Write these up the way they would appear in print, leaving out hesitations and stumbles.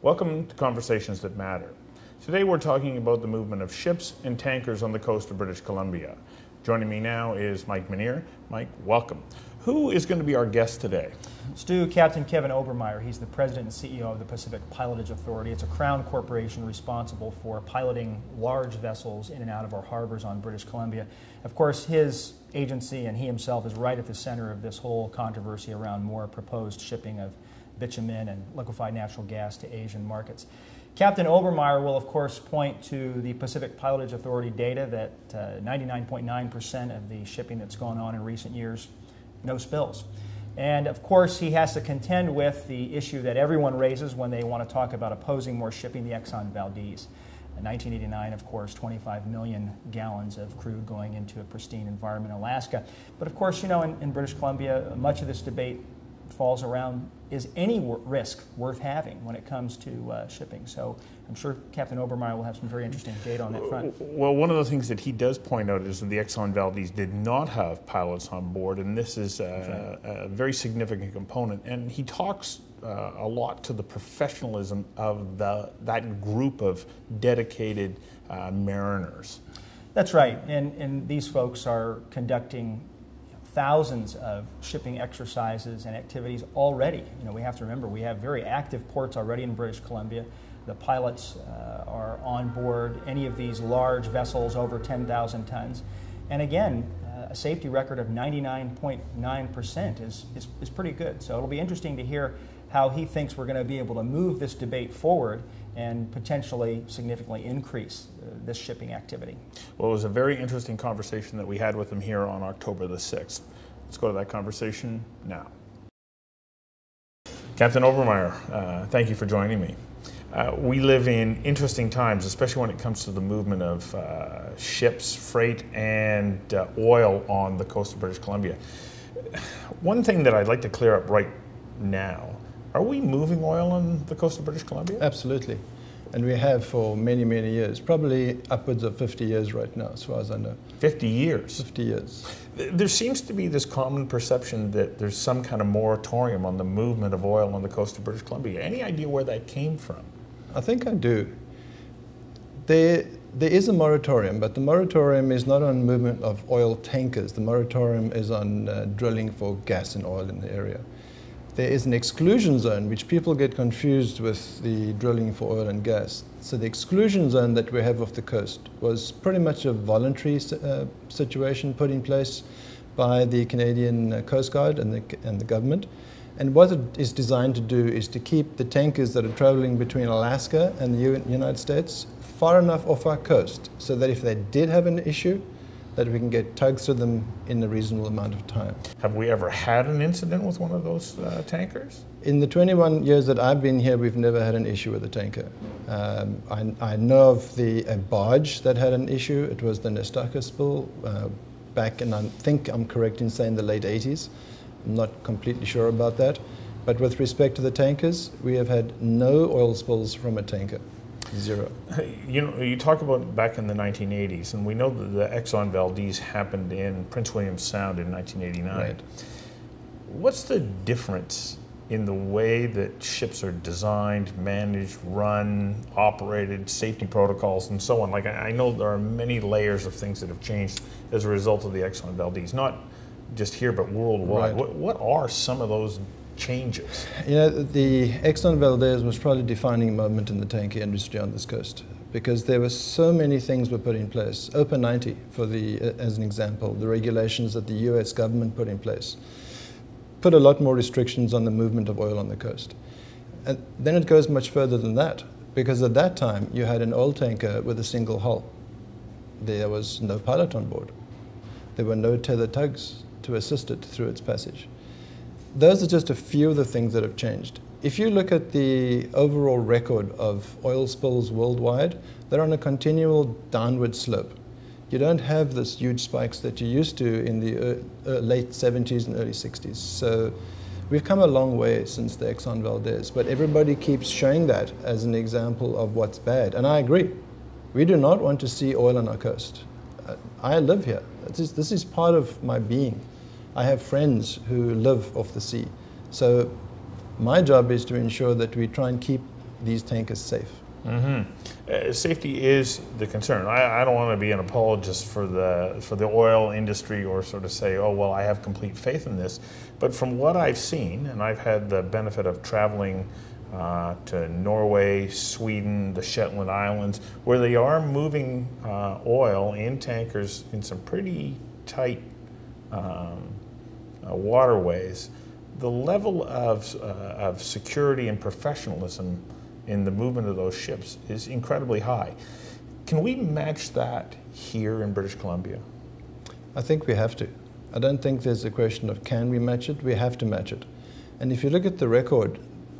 Welcome to Conversations That Matter. Today we're talking about the movement of ships and tankers on the coast of British Columbia. Joining me now is Mike McNish. Mike, welcome. Who is going to be our guest today? Stu, Captain Kevin Obermeyer. He's the president and CEO of the Pacific Pilotage Authority. It's a crown corporation responsible for piloting large vessels in and out of our harbors on British Columbia. Of course, his agency and he himself is right at the center of this whole controversy around more proposed shipping of bitumen and liquefied natural gas to Asian markets. Captain Obermeyer will, of course, point to the Pacific Pilotage Authority data that 99.9% of the shipping that's gone on in recent years, no spills. And, of course, he has to contend with the issue that everyone raises when they want to talk about opposing more shipping, the Exxon Valdez. In 1989, of course, 25 million gallons of crude going into a pristine environment in Alaska. But, of course, you know, in British Columbia, much of this debate falls around, is any risk worth having when it comes to shipping? So I'm sure Captain Obermeyer will have some very interesting data on that front. Well, one of the things that he does point out is that the Exxon Valdez did not have pilots on board, and this is a very significant component. And he talks a lot to the professionalism of that group of dedicated mariners. That's right, and these folks are conducting thousands of shipping exercises and activities already. You know, we have to remember we have very active ports already in British Columbia. The pilots are on board any of these large vessels over 10,000 tons. And again, a safety record of 99.9% is pretty good. So it'll be interesting to hear how he thinks we're going to be able to move this debate forward and potentially significantly increase this shipping activity. Well, it was a very interesting conversation that we had with him here on October the 6th. Let's go to that conversation now. Captain Obermeyer, thank you for joining me. We live in interesting times, especially when it comes to the movement of ships, freight, and oil on the coast of British Columbia. One thing that I'd like to clear up right now, are we moving oil on the coast of British Columbia? Absolutely. And we have for many, many years, probably upwards of 50 years right now, as far as I know. 50 years? 50 years. There seems to be this common perception that there's some kind of moratorium on the movement of oil on the coast of British Columbia. Any idea where that came from? I think I do. There is a moratorium, but the moratorium is not on movement of oil tankers. The moratorium is on drilling for gas and oil in the area. There is an exclusion zone, which people get confused with the drilling for oil and gas. So the exclusion zone that we have off the coast was pretty much a voluntary situation put in place by the Canadian Coast Guard and the government. And what it is designed to do is to keep the tankers that are traveling between Alaska and the United States far enough off our coast so that if they did have an issue, that we can get tugs to them in a reasonable amount of time. Have we ever had an incident with one of those tankers? In the 21 years that I've been here, we've never had an issue with a tanker. I know of a barge that had an issue. It was the Nestaka spill back, and I think I'm correct in saying the late 80s. I'm not completely sure about that. But with respect to the tankers, we have had no oil spills from a tanker. Zero. You know, you talk about back in the 1980s, and we know that the Exxon Valdez happened in Prince William Sound in 1989. Right. What's the difference in the way that ships are designed, managed, run, operated, safety protocols, and so on? Like, I know there are many layers of things that have changed as a result of the Exxon Valdez, not just here, but worldwide. Right. What are some of those changes? You know, the Exxon Valdez was probably a defining moment in the tanker industry on this coast because there were so many things were put in place. OPA 90, as an example, the regulations that the US government put in place, put a lot more restrictions on the movement of oil on the coast. And then it goes much further than that, because at that time you had an oil tanker with a single hull. There was no pilot on board. There were no tether tugs to assist it through its passage. Those are just a few of the things that have changed. If you look at the overall record of oil spills worldwide, they're on a continual downward slope. You don't have this huge spikes that you used to in the late 70s and early 60s. So we've come a long way since the Exxon Valdez, but everybody keeps showing that as an example of what's bad. And I agree. We do not want to see oil on our coast. I live here. This is part of my being. I have friends who live off the sea. So my job is to ensure that we try and keep these tankers safe. Safety is the concern. I don't want to be an apologist for the oil industry or sort of say, oh, well, I have complete faith in this. But from what I've seen, and I've had the benefit of traveling to Norway, Sweden, the Shetland Islands, where they are moving oil in tankers in some pretty tight waterways, the level of security and professionalism in the movement of those ships is incredibly high. Can we match that here in British Columbia? I think we have to. I don't think there's a question of can we match it, we have to match it. And if you look at the record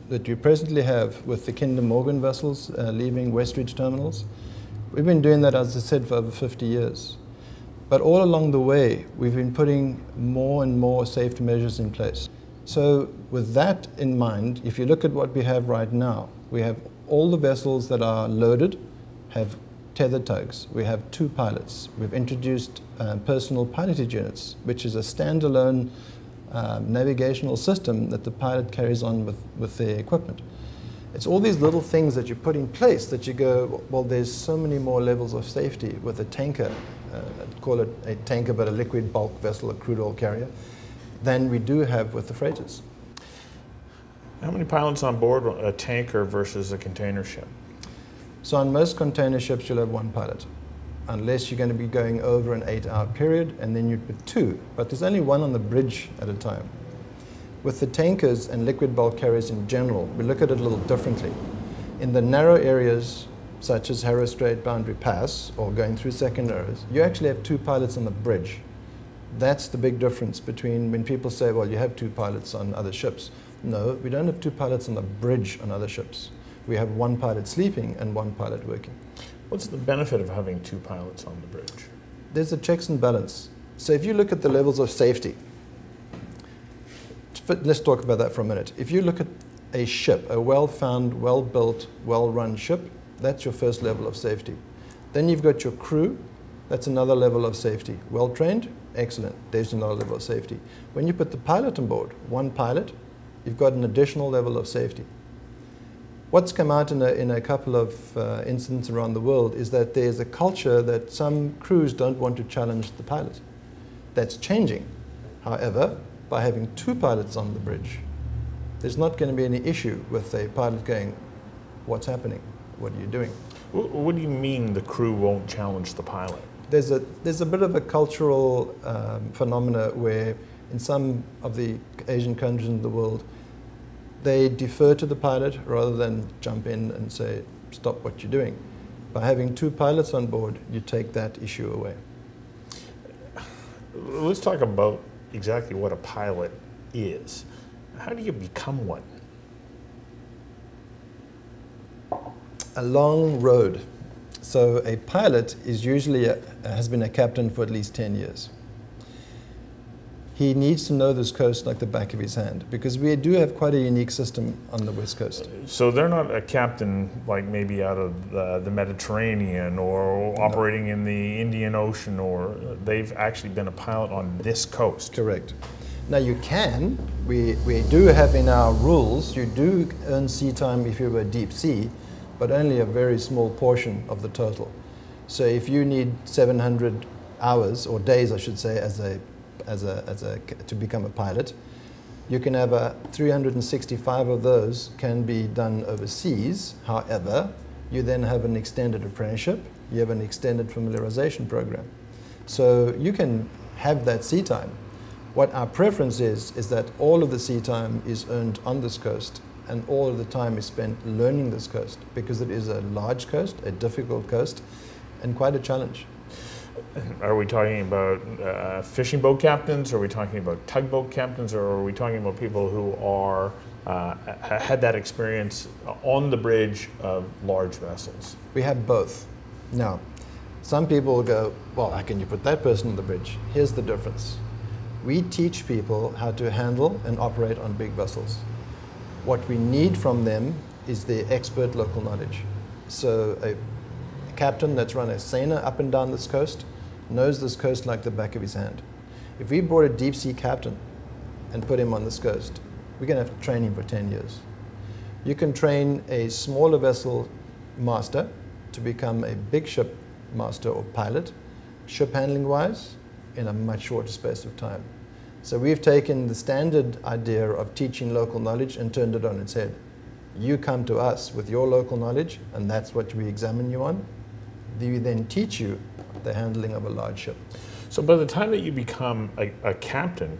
that you presently have with the Kinder Morgan vessels leaving Westridge terminals, we've been doing that, as I said, for over 50 years. But all along the way, we've been putting more and more safety measures in place. So with that in mind, if you look at what we have right now, we have all the vessels that are loaded have tethered tugs. We have 2 pilots. We've introduced personal pilotage units, which is a standalone navigational system that the pilot carries on with their equipment. It's all these little things that you put in place that you go, well, there's so many more levels of safety with a tanker, I'd call it a tanker but a liquid bulk vessel, a crude oil carrier, than we do have with the freighters. How many pilots on board a tanker versus a container ship? So on most container ships, you'll have 1 pilot, unless you're going to be going over an 8-hour period, and then you'd put 2. But there's only 1 on the bridge at a time. With the tankers and liquid bulk carriers in general, we look at it a little differently. In the narrow areas, such as Harrow Strait Boundary Pass, or going through second narrows, you actually have 2 pilots on the bridge. That's the big difference between when people say, well, you have 2 pilots on other ships. No, we don't have 2 pilots on the bridge on other ships. We have 1 pilot sleeping and 1 pilot working. What's the benefit of having 2 pilots on the bridge? There's a checks and balance. So if you look at the levels of safety, let's talk about that for a minute. If you look at a ship, a well-found, well-built, well-run ship, that's your first level of safety. Then you've got your crew, that's another level of safety. Well-trained, excellent, there's another level of safety. When you put the pilot on board, 1 pilot, you've got an additional level of safety. What's come out in a couple of incidents around the world is that there's a culture that some crews don't want to challenge the pilot. That's changing. However, by having 2 pilots on the bridge, there's not going to be any issue with a pilot going, what's happening? What are you doing? What do you mean the crew won't challenge the pilot? There's a bit of a cultural phenomena where in some of the Asian countries in the world, they defer to the pilot rather than jump in and say, stop what you're doing. By having 2 pilots on board, you take that issue away. Let's talk about exactly what a pilot is. How do you become one? A long road. So a pilot is usually has been a captain for at least 10 years. He needs to know this coast like the back of his hand, because we do have quite a unique system on the West Coast. So they're not a captain like maybe out of the Mediterranean or operating in the Indian Ocean, or they've actually been a pilot on this coast. Correct. Now you can, we do have in our rules, you do earn sea time if you were deep sea, but only a very small portion of the total. So if you need 700 hours, or days I should say, to become a pilot, you can have 365 of those can be done overseas. However, you then have an extended apprenticeship, you have an extended familiarization program. So you can have that sea time. What our preference is that all of the sea time is earned on this coast, and all of the time is spent learning this coast, because it is a large coast, a difficult coast, and quite a challenge. Are we talking about fishing boat captains? Are we talking about tugboat captains? Or are we talking about people who are had that experience on the bridge of large vessels? We have both. Now, some people will go, well, how can you put that person on the bridge? Here's the difference. We teach people how to handle and operate on big vessels. What we need from them is their expert local knowledge. So a captain that's run a seiner up and down this coast knows this coast like the back of his hand. If we brought a deep sea captain and put him on this coast, we're going to have to train him for 10 years. You can train a smaller vessel master to become a big ship master or pilot, ship handling wise, in a much shorter space of time. So we've taken the standard idea of teaching local knowledge and turned it on its head. You come to us with your local knowledge, and that's what we examine you on. We then teach you the handling of a large ship. So by the time that you become a captain,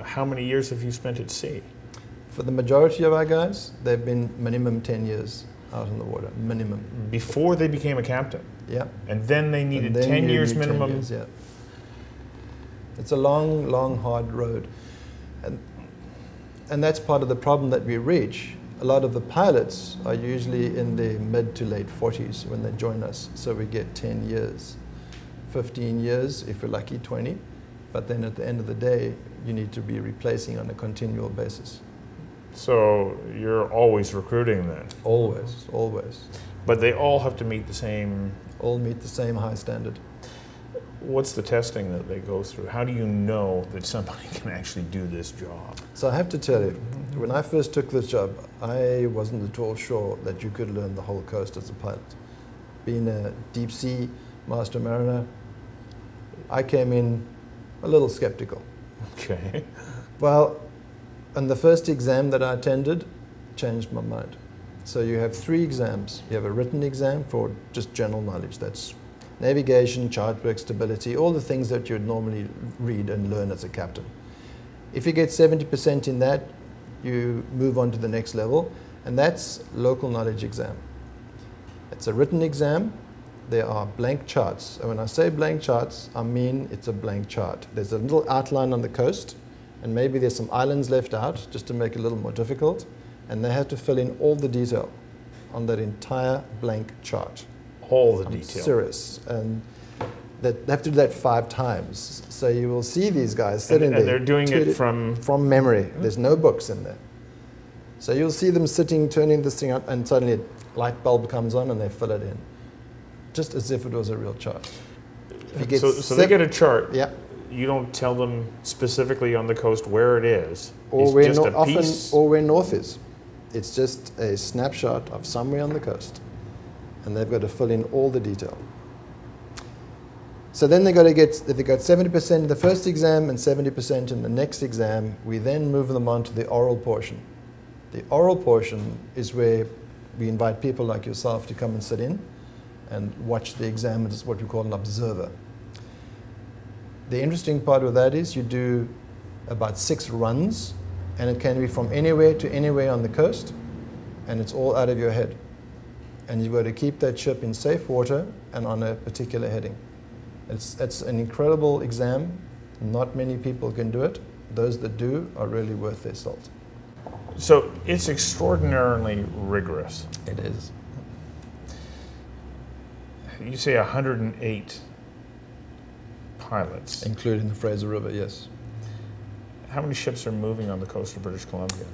how many years have you spent at sea? For the majority of our guys, they've been minimum 10 years out on the water, minimum. Before they became a captain? Yeah. And then they needed 10 years minimum? 10 years, yeah. It's a long, long, hard road. And that's part of the problem that we reach. A lot of the pilots are usually in their mid to late 40s when they join us. So we get 10 years, 15 years, if we're lucky, 20. But then at the end of the day, you need to be replacing on a continual basis. So you're always recruiting then? Always, always. But they all have to meet the same... All meet the same high standard. What's the testing that they go through? How do you know that somebody can actually do this job? So I have to tell you, when I first took this job, I wasn't at all sure that you could learn the whole coast as a pilot. Being a deep sea master mariner, I came in a little skeptical. Okay. Well, and the first exam that I attended changed my mind. So you have 3 exams. You have a written exam for just general knowledge. That's navigation, chart work, stability, all the things that you'd normally read and learn as a captain. If you get 70% in that, you move on to the next level, and that's local knowledge exam. It's a written exam. There are blank charts. And when I say blank charts, I mean it's a blank chart. There's a little outline on the coast, and maybe there's some islands left out just to make it a little more difficult, and they have to fill in all the detail on that entire blank chart. All the I'm detail. Serious. And they have to do that 5 times. So you will see these guys sitting there. And they're doing it from memory. There's no books in there. So you'll see them sitting, turning this thing up, and suddenly a light bulb comes on and they fill it in. Just as if it was a real chart. So they get a chart. Yeah. You don't tell them specifically on the coast where it is. Or it's just a piece. Or where north is. It's just a snapshot of somewhere on the coast. And they've got to fill in all the detail. So then they've got 70% in the first exam and 70% in the next exam. We then move them on to the oral portion. The oral portion is where we invite people like yourself to come and sit in and watch the exam as what we call an observer. The interesting part of that is you do about 6 runs, and it can be from anywhere to anywhere on the coast, and it's all out of your head. And you've got to keep that ship in safe water and on a particular heading. It's an incredible exam. Not many people can do it. Those that do are really worth their salt. So it's extraordinarily rigorous. It is. You say 108 pilots. Including the Fraser River, yes. How many ships are moving on the coast of British Columbia?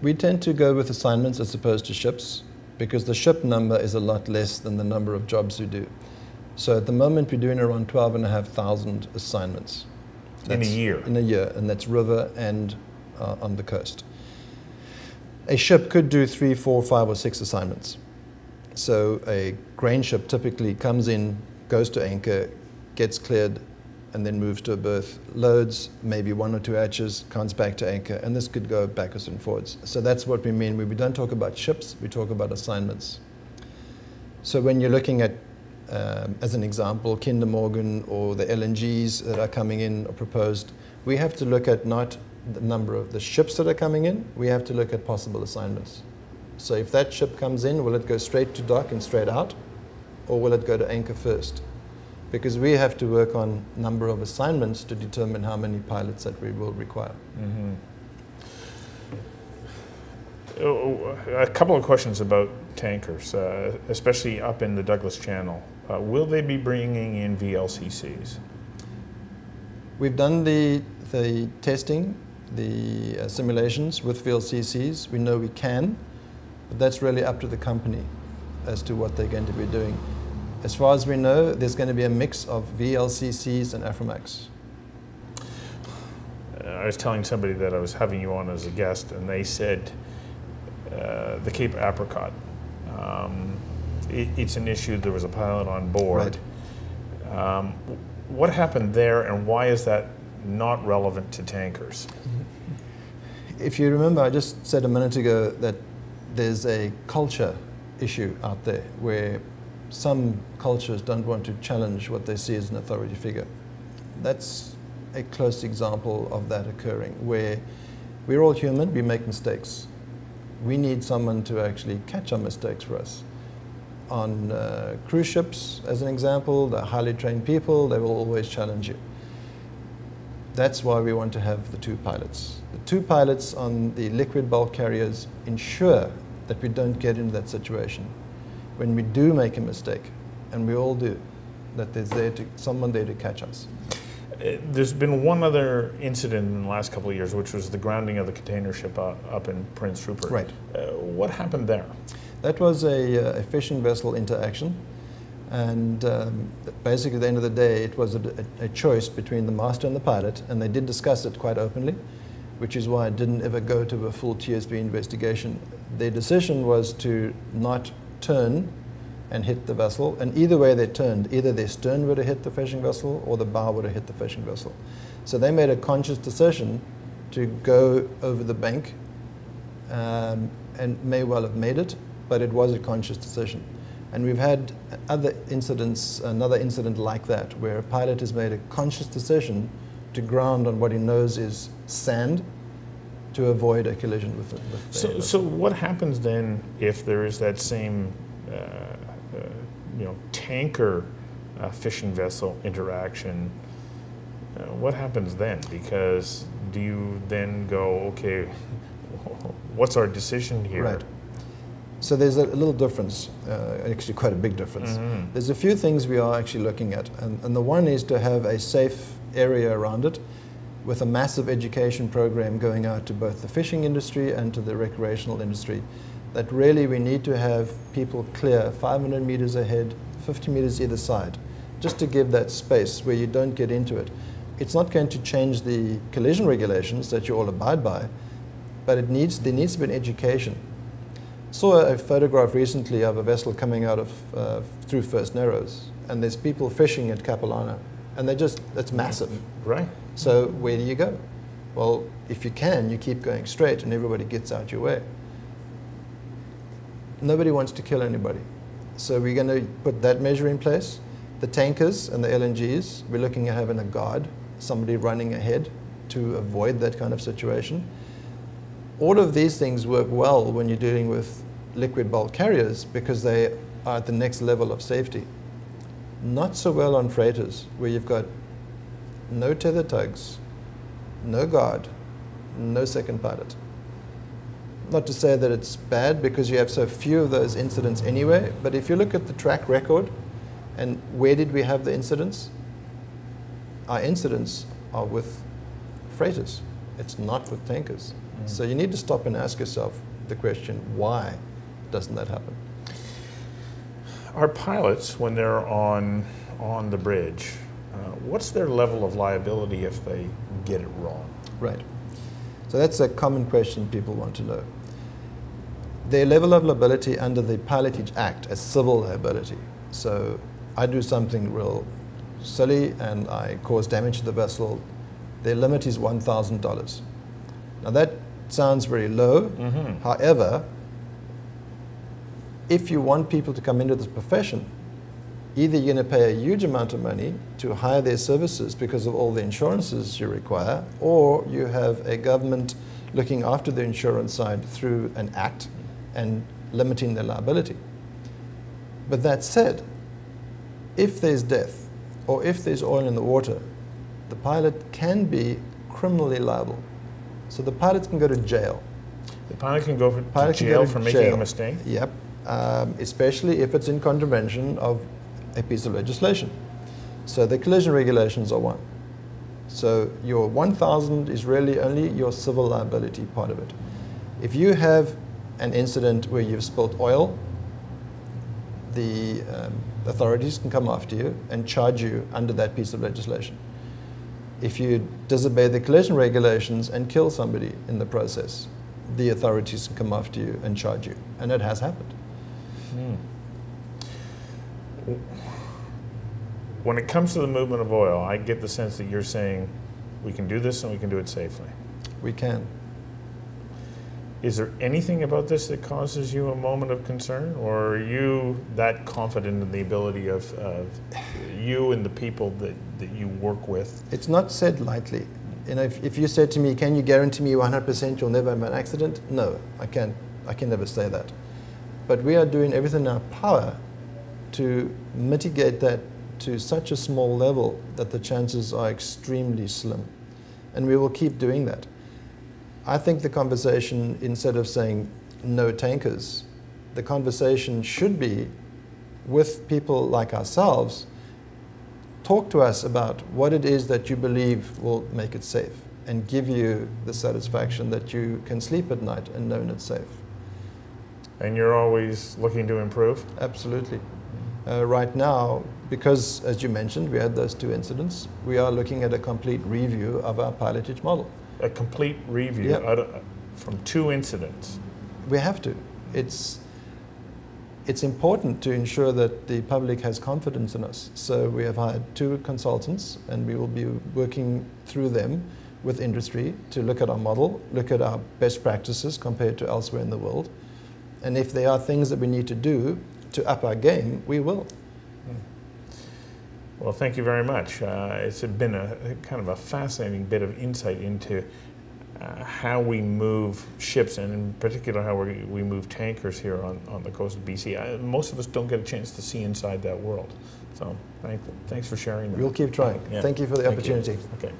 We tend to go with assignments as opposed to ships, because the ship number is a lot less than the number of jobs we do. So at the moment we're doing around 12,500 assignments. In a year? In a year, and that's river and on the coast. A ship could do 3, 4, 5 or 6 assignments. So a grain ship typically comes in, goes to anchor, gets cleared, and then moves to a berth, loads maybe 1 or 2 hatches, comes back to anchor, and this could go backwards and forwards. So that's what we mean when we don't talk about ships, we talk about assignments. So when you're looking at, as an example, Kinder Morgan or the LNGs that are coming in or proposed, we have to look at not the number of the ships that are coming in, we have to look at possible assignments. So if that ship comes in, will it go straight to dock and straight out, or will it go to anchor first? Because we have to work on number of assignments to determine how many pilots that we will require. Mm-hmm. A couple of questions about tankers, especially up in the Douglas Channel. Will they be bringing in VLCCs? We've done the testing, the simulations with VLCCs. We know we can, but that's really up to the company as to what they're going to be doing. As far as we know, there's going to be a mix of VLCCs and Aframax. I was telling somebody that I was having you on as a guest, and they said the Cape Apricot. It's an issue. There was a pilot on board. Right. What happened there, and why is that not relevant to tankers? If you remember, I just said a minute ago that there's a culture issue out there where some cultures don't want to challenge what they see as an authority figure. That's a close example of that occurring, where we're all human, we make mistakes. We need someone to actually catch our mistakes for us. On cruise ships, as an example, they're highly trained people, they will always challenge you. That's why we want to have the two pilots. The two pilots on the liquid bulk carriers ensure that we don't get into that situation. When we do make a mistake, and we all do, that there's someone there to catch us. There's been one other incident in the last couple of years, which was the grounding of the container ship up in Prince Rupert. Right. What happened there? That was a fishing vessel interaction, and basically at the end of the day it was a choice between the master and the pilot, and they did discuss it quite openly, which is why it didn't ever go to a full TSB investigation. Their decision was to not turn and hit the vessel, and either way they turned, either their stern would have hit the fishing vessel or the bow would have hit the fishing vessel. So they made a conscious decision to go over the bank, and may well have made it, but it was a conscious decision. And we've had other incidents, another incident like that, where a pilot has made a conscious decision to ground on what he knows is sand to avoid a collision with the So what happens then if there is that same tanker fishing vessel interaction? What happens then? Because do you then go, okay, what's our decision here? Right. So there's a little difference, actually quite a big difference. Mm-hmm. There's a few things we are actually looking at, and the one is to have a safe area around it with a massive education program going out to both the fishing industry and to the recreational industry, that really we need to have people clear 500 meters ahead, 50 meters either side, just to give that space where you don't get into it. It's not going to change the collision regulations that you all abide by, but there needs to be an education. Saw a photograph recently of a vessel coming out of through First Narrows, and there's people fishing at Capilano, and it's massive. Right. So where do you go? Well, if you can, you keep going straight and everybody gets out your way. Nobody wants to kill anybody. So we're going to put that measure in place. The tankers and the LNGs, we're looking at having a guard, somebody running ahead to avoid that kind of situation. All of these things work well when you're dealing with liquid bulk carriers because they are at the next level of safety. Not so well on freighters, where you've got no tether tugs, no guard, no second pilot. Not to say that it's bad because you have so few of those incidents anyway, but if you look at the track record and where did we have the incidents? Our incidents are with freighters. It's not with tankers. So you need to stop and ask yourself the question, why doesn't that happen? Our pilots, when they're on the bridge, what's their level of liability if they get it wrong? Right. So that's a common question people want to know. Their level of liability under the Pilotage Act is civil liability. So I do something real silly and I cause damage to the vessel, their limit is $1,000. Now that sounds very low. Mm-hmm. However, if you want people to come into this profession, either you're going to pay a huge amount of money to hire their services because of all the insurances you require, or you have a government looking after the insurance side through an act and limiting their liability. But that said, if there's death or if there's oil in the water, the pilot can be criminally liable. So the pilot can go to jail. The pilot can go to jail for making a mistake? Yep, especially if it's in contravention of a piece of legislation. So the collision regulations are one. So your 1,000 is really only your civil liability part of it. If you have an incident where you've spilled oil, the authorities can come after you and charge you under that piece of legislation. If you disobey the collision regulations and kill somebody in the process, the authorities can come after you and charge you. And it has happened. When it comes to the movement of oil, I get the sense that you're saying we can do this and we can do it safely. We can. Is there anything about this that causes you a moment of concern, or are you that confident in the ability of you and the people that you work with? It's not said lightly. You know, if you said to me, can you guarantee me 100% you'll never have an accident? No, I can't. I can never say that. But we are doing everything in our power to mitigate that to such a small level that the chances are extremely slim. And we will keep doing that. I think the conversation, instead of saying no tankers, the conversation should be with people like ourselves. Talk to us about what it is that you believe will make it safe and give you the satisfaction that you can sleep at night and know it's safe. And you're always looking to improve? Absolutely. Right now, because as you mentioned, we had those 2 incidents, we are looking at a complete review of our pilotage model. A complete review? Yep. From 2 incidents? We have to. It's important to ensure that the public has confidence in us. So we have hired 2 consultants, and we will be working through them with industry to look at our model, look at our best practices compared to elsewhere in the world. And if there are things that we need to do to up our game, we will. Well, thank you very much. It's been a kind of a fascinating bit of insight into how we move ships, and in particular how we move tankers here on the coast of BC. Most of us don't get a chance to see inside that world. So thanks for sharing that. We'll keep trying. Yeah. Thank you for the opportunity. Okay.